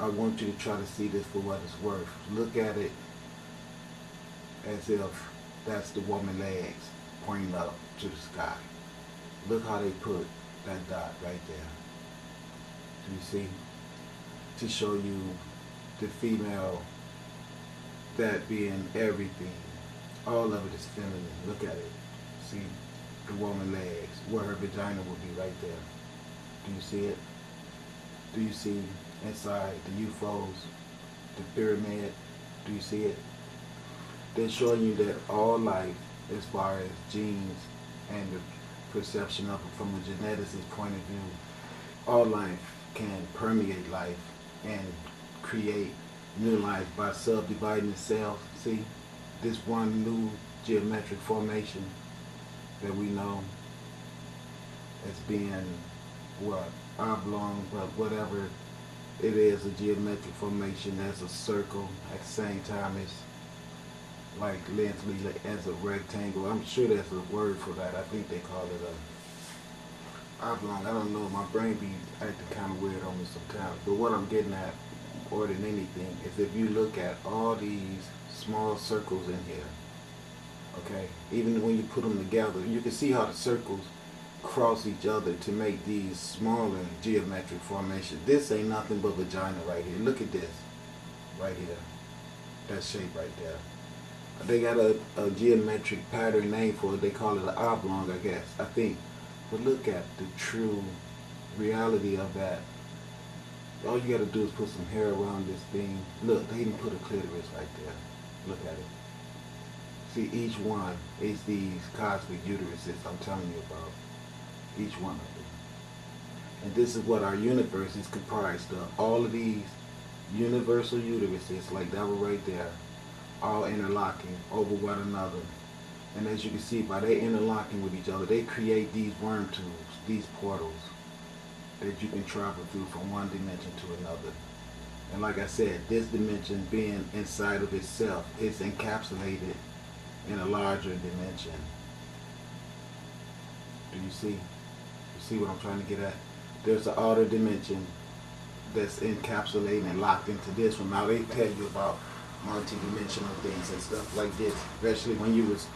I want you to try to see this for what it's worth. Look at it as if that's the woman's legs pointing up to the sky. Look how they put that dot right there. Do you see? To show you the female, that being everything. All of it is feminine. Look at it. See the woman's legs, where her vagina would be right there. Do you see it? Do you see inside the UFOs, the pyramid? Do you see it? They're showing you that all life, as far as genes and the perception of it from a geneticist point of view, all life can permeate life and create new life by subdividing itself. See, this one new geometric formation that we know as being what? Oblong, but whatever it is, a geometric formation as a circle at the same time as like lengthly as a rectangle. I'm sure there's a word for that. I think they call it a oblong. I don't know. My brain be acting kind of weird on me sometimes. But what I'm getting at, more than anything, is if you look at all these small circles in here, okay, even when you put them together, you can see how the circles cross each other to make these smaller geometric formations. This ain't nothing but vagina right here. Look at this right here. That shape right there. They got a geometric pattern name for it. They call it an oblong, I guess, I think. But look at the true reality of that. All you gotta do is put some hair around this thing. Look, they even put a clitoris right there. Look at it. See, each one is these cosmic uteruses I'm telling you about. Each one of them. And this is what our universe is comprised of. All of these universal uteruses, like that one right there, all interlocking over one another. And as you can see, by they interlocking with each other, they create these worm tubes, these portals that you can travel through from one dimension to another. And like I said, this dimension being inside of itself is encapsulated in a larger dimension. Do you see? You see what I'm trying to get at? There's an outer dimension that's encapsulated and locked into this one. Now they tell you about multi-dimensional things and stuff like this, especially when you was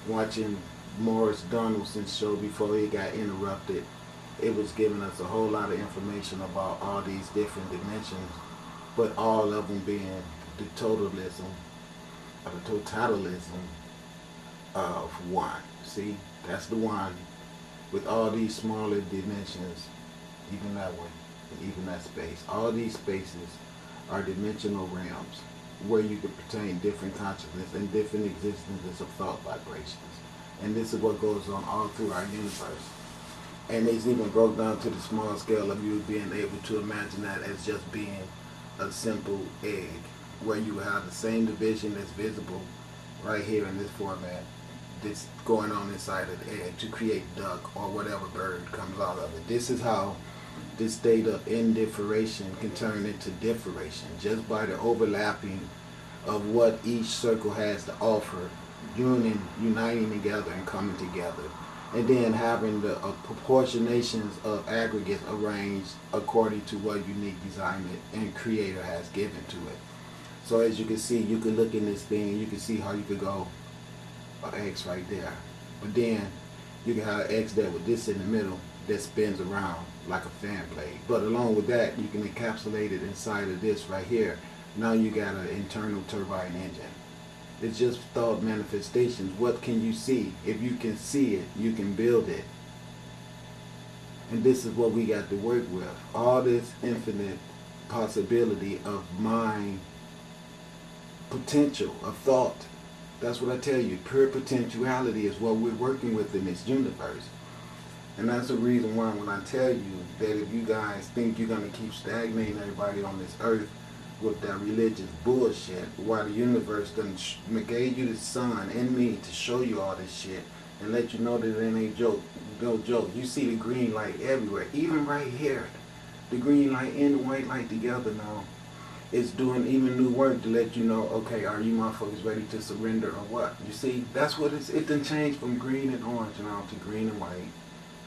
watching Morris Donaldson's show before he got interrupted. It was giving us a whole lot of information about all these different dimensions, but all of them being the totalism or the totalitalism of one. See, that's the one with all these smaller dimensions, even that one, and even that space. All these spaces are dimensional realms where you can pertain different consciousness and different existences of thought vibrations. And this is what goes on all through our universe. And it's even broke down to the small scale of you being able to imagine that as just being a simple egg, where you have the same division that's visible right here in this format that's going on inside of the egg to create duck or whatever bird comes out of it. This is how this state of indifferentiation can turn into differentiation, just by the overlapping of what each circle has to offer, uniting together and coming together, and then having the proportionations of aggregates arranged according to what unique designer and creator has given to it. So as you can see, you can look in this thing, you can see how you could go an X right there, but then you can have an X there with this in the middle that spins around like a fan blade. But along with that, you can encapsulate it inside of this right here. Now you got an internal turbine engine. It's just thought manifestations. What can you see? If you can see it, you can build it. And this is what we got to work with. All this infinite possibility of mind potential, of thought. That's what I tell you. Pure potentiality is what we're working with in this universe. And that's the reason why when I tell you that if you guys think you're going to keep stagnating everybody on this earth with that religious bullshit, why the universe done gave you the sun and me to show you all this shit and let you know that it ain't no joke. You see the green light everywhere, even right here. The green light and the white light together now. It's doing even new work to let you know, okay, are you motherfuckers ready to surrender or what? You see, that's what it done changed from green and orange now to green and white.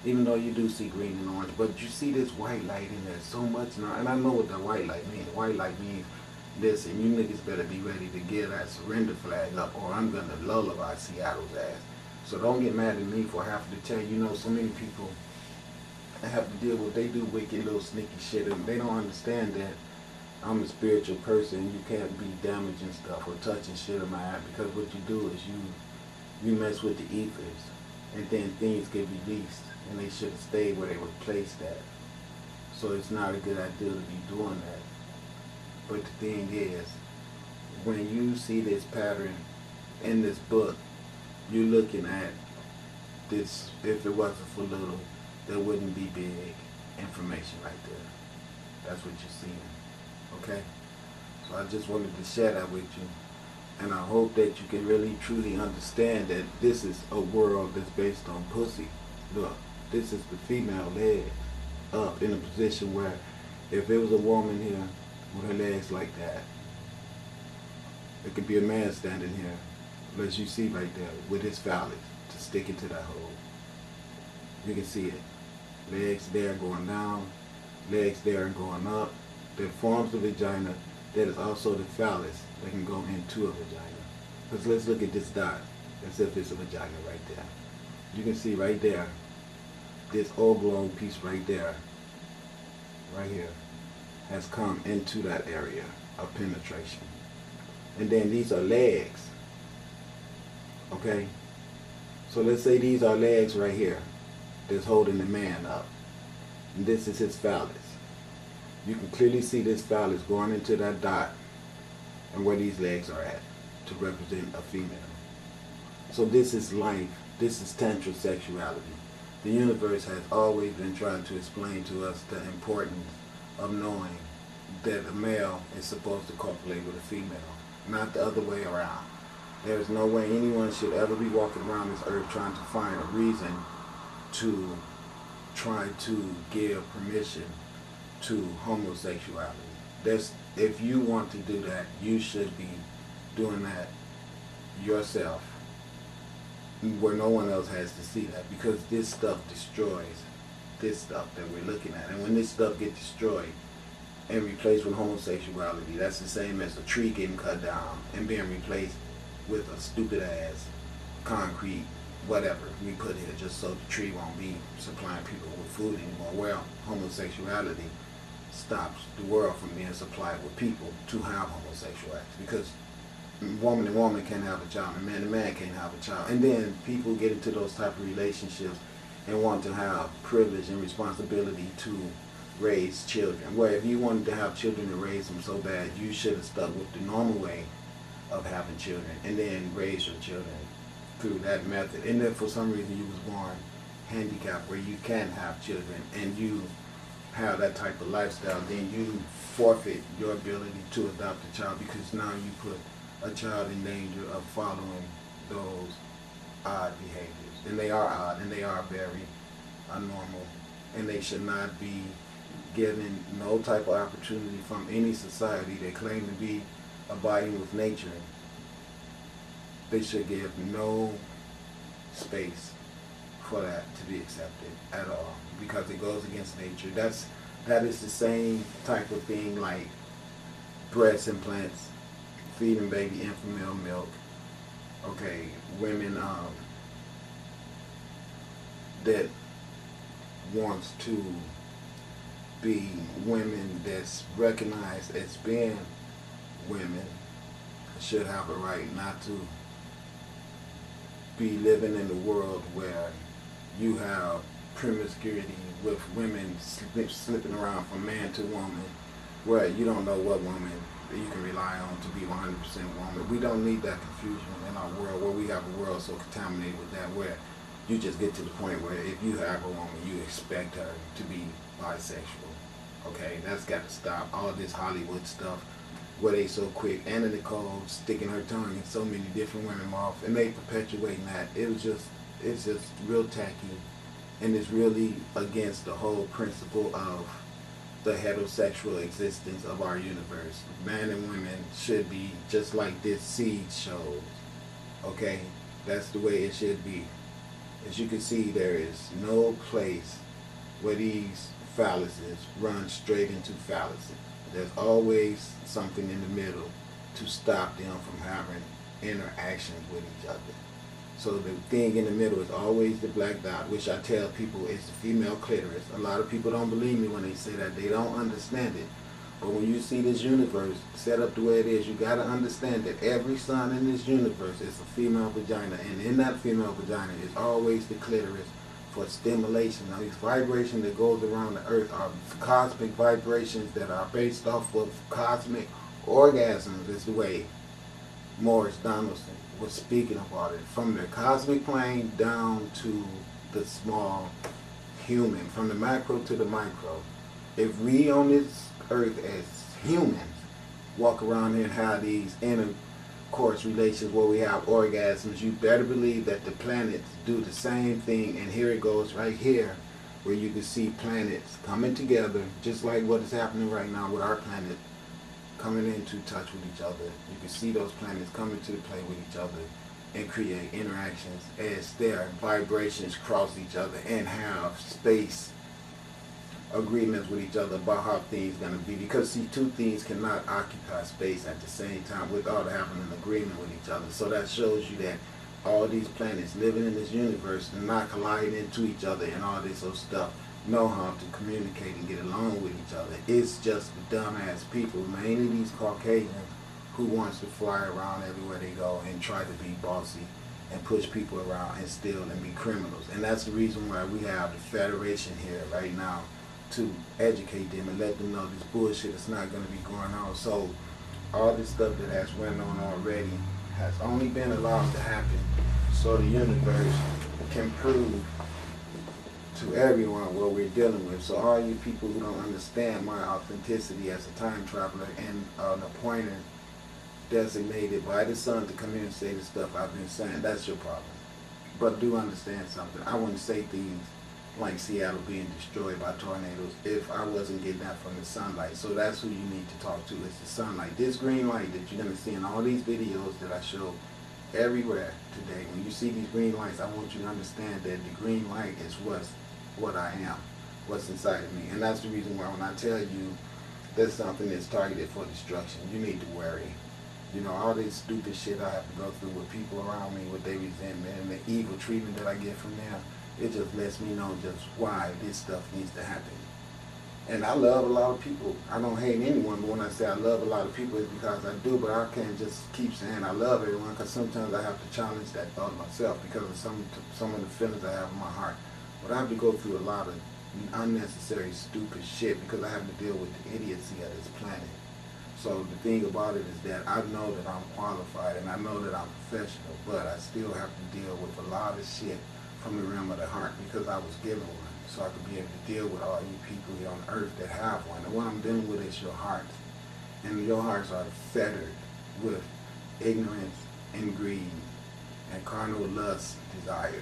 Even though you do see green and orange, but you see this white light in there so much now, and I know what the white light means. White light means, listen, you niggas better be ready to get that surrender flag up, or I'm gonna lullaby Seattle's ass. So don't get mad at me for having to tell you, so many people have to deal with, they do wicked little sneaky shit, and they don't understand that I'm a spiritual person. You can't be damaging stuff or touching shit of mine, because what you do is you mess with the ethers, and then things get released, and they should have stayed where they were placed at. So it's not a good idea to be doing that. But the thing is, when you see this pattern in this book, you're looking at this, if it wasn't for little, there wouldn't be big information right there. That's what you're seeing. Okay? So I just wanted to share that with you. And I hope that you can really truly understand that this is a world that's based on pussy. Look, this is the female leg up in a position where if it was a woman here with her legs like that, it could be a man standing here, as you see right there, with his phallus to stick into that hole. You can see it. Legs there going down, legs there and going up. That forms the vagina. That is also the phallus that can go into a vagina. Because let's look at this dot as if it's a vagina right there. You can see right there, this oblong piece right there, right here, has come into that area of penetration. And then these are legs. Okay? So let's say these are legs right here that's holding the man up. And this is his phallus. You can clearly see this phallus going into that dot and where these legs are at to represent a female. So this is life. This is tantra sexuality. The universe has always been trying to explain to us the importance of knowing that a male is supposed to copulate with a female, not the other way around. There is no way anyone should ever be walking around this earth trying to find a reason to try to give permission to homosexuality. If you want to do that, you should be doing that yourself, where no one else has to see that, because this stuff destroys this stuff that we're looking at. And when this stuff gets destroyed and replaced with homosexuality, that's the same as a tree getting cut down and being replaced with a stupid ass concrete whatever we put here just so the tree won't be supplying people with food anymore. Well, homosexuality stops the world from being supplied with people to have homosexuality, because woman and woman can't have a child, and man can't have a child. And then people get into those type of relationships and want to have privilege and responsibility to raise children. Where if you wanted to have children and raise them so bad, you should have stuck with the normal way of having children and then raise your children through that method. And if for some reason you was born handicapped where you can't have children and you have that type of lifestyle, then you forfeit your ability to adopt a child, because now you put a child in danger of following those odd behaviors. And they are odd, and they are very abnormal, and they should not be given no type of opportunity from any society that claim to be abiding with nature. They should give no space for that to be accepted at all, because it goes against nature. That is the same type of thing like breast implants, feeding baby infant milk. Okay, women that wants to be women that's recognized as being women should have a right not to be living in a world where you have promiscuity with women slipping around from man to woman, where you don't know what woman you can rely on to be 100% woman. We don't need that confusion in our world, where we have a world so contaminated with that, where you just get to the point where if you have a woman, you expect her to be bisexual. Okay, that's got to stop. All this Hollywood stuff where they so quick. Anna Nicole sticking her tongue in so many different women mouths, and they perpetuating that. It's just real tacky, and it's really against the whole principle of the heterosexual existence of our universe. Man and women should be just like this seed shows. Okay, that's the way it should be. As you can see, there is no place where these phalluses run straight into fallacy. There's always something in the middle to stop them from having interactions with each other. So the thing in the middle is always the black dot, which I tell people is the female clitoris. A lot of people don't believe me when they say that. They don't understand it. But when you see this universe set up the way it is, you got to understand that every sun in this universe is a female vagina. And in that female vagina is always the clitoris for stimulation. Now, these vibrations that goes around the earth are cosmic vibrations that are based off of cosmic orgasms, is the way Morris Donaldson was speaking about it. From the cosmic plane down to the small human, from the macro to the micro. If we on this earth as humans walk around here and have these intercourse relations where we have orgasms, you better believe that the planets do the same thing. And here it goes right here, where you can see planets coming together, just like what is happening right now with our planet coming into touch with each other. You can see those planets coming to play with each other and create interactions as their vibrations cross each other and have space agreements with each other about how things are going to be. Because see, two things cannot occupy space at the same time without having an agreement with each other. So that shows you that all these planets living in this universe and not colliding into each other and all this old stuff know how to communicate and get along with each other. It's just the dumbass people, mainly these Caucasians, who wants to fly around everywhere they go and try to be bossy and push people around and steal and be criminals. And that's the reason why we have the Federation here right now, to educate them and let them know this bullshit is not going to be going on. So all this stuff that has went on already has only been allowed to happen so the universe can prove to everyone what we're dealing with. So all you people who don't understand my authenticity as a time traveler and an appointer designated by the sun to come here and say the stuff I've been saying, that's your problem. But do understand something. I wouldn't say things like Seattle being destroyed by tornadoes if I wasn't getting that from the sunlight. So that's who you need to talk to, is the sunlight. This green light that you're going to see in all these videos that I show everywhere today, when you see these green lights, I want you to understand that the green light is what I am, what's inside of me. And that's the reason why when I tell you there's something that's targeted for destruction, you need to worry. You know, all this stupid shit I have to go through with people around me, with their resentment and the evil treatment that I get from them, it just lets me know just why this stuff needs to happen. And I love a lot of people. I don't hate anyone, but when I say I love a lot of people, it's because I do, but I can't just keep saying I love everyone, because sometimes I have to challenge that thought myself because of some of the feelings I have in my heart. But I have to go through a lot of unnecessary stupid shit because I have to deal with the idiocy of this planet. So the thing about it is that I know that I'm qualified and I know that I'm professional, but I still have to deal with a lot of shit from the realm of the heart because I was given one. So I could be able to deal with all you people here on earth that have one. And what I'm dealing with is your hearts. And your hearts are fettered with ignorance and greed and carnal lust desires.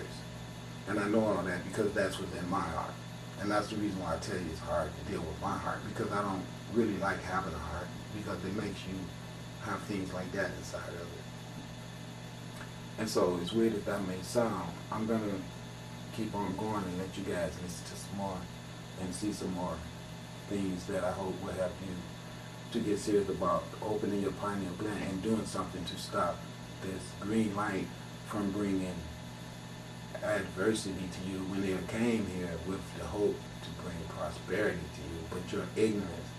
And I know all that because that's within my heart. And that's the reason why I tell you it's hard to deal with my heart, because I don't really like having a heart, because it makes you have things like that inside of it. And so, as weird as that may sound, I'm going to keep on going and let you guys listen to some more and see some more things that I hope will help you to get serious about opening your pineal gland and doing something to stop this green light from bringing adversity to you when they came here with the hope to bring prosperity to you. But your ignorance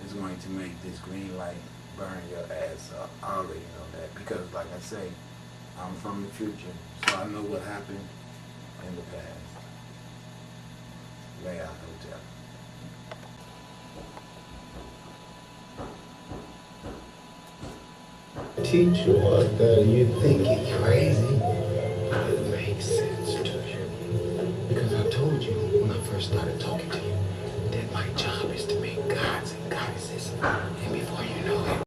is going to make this green light burn your ass up. I already know that because, like I say, I'm from the future, so I know what happened in the past. Layout Hotel. Teach you what you think you're crazy, but it makes sense to you. Because I told you when I first started talking to you that my job is to make gods and goddesses, and before you know it,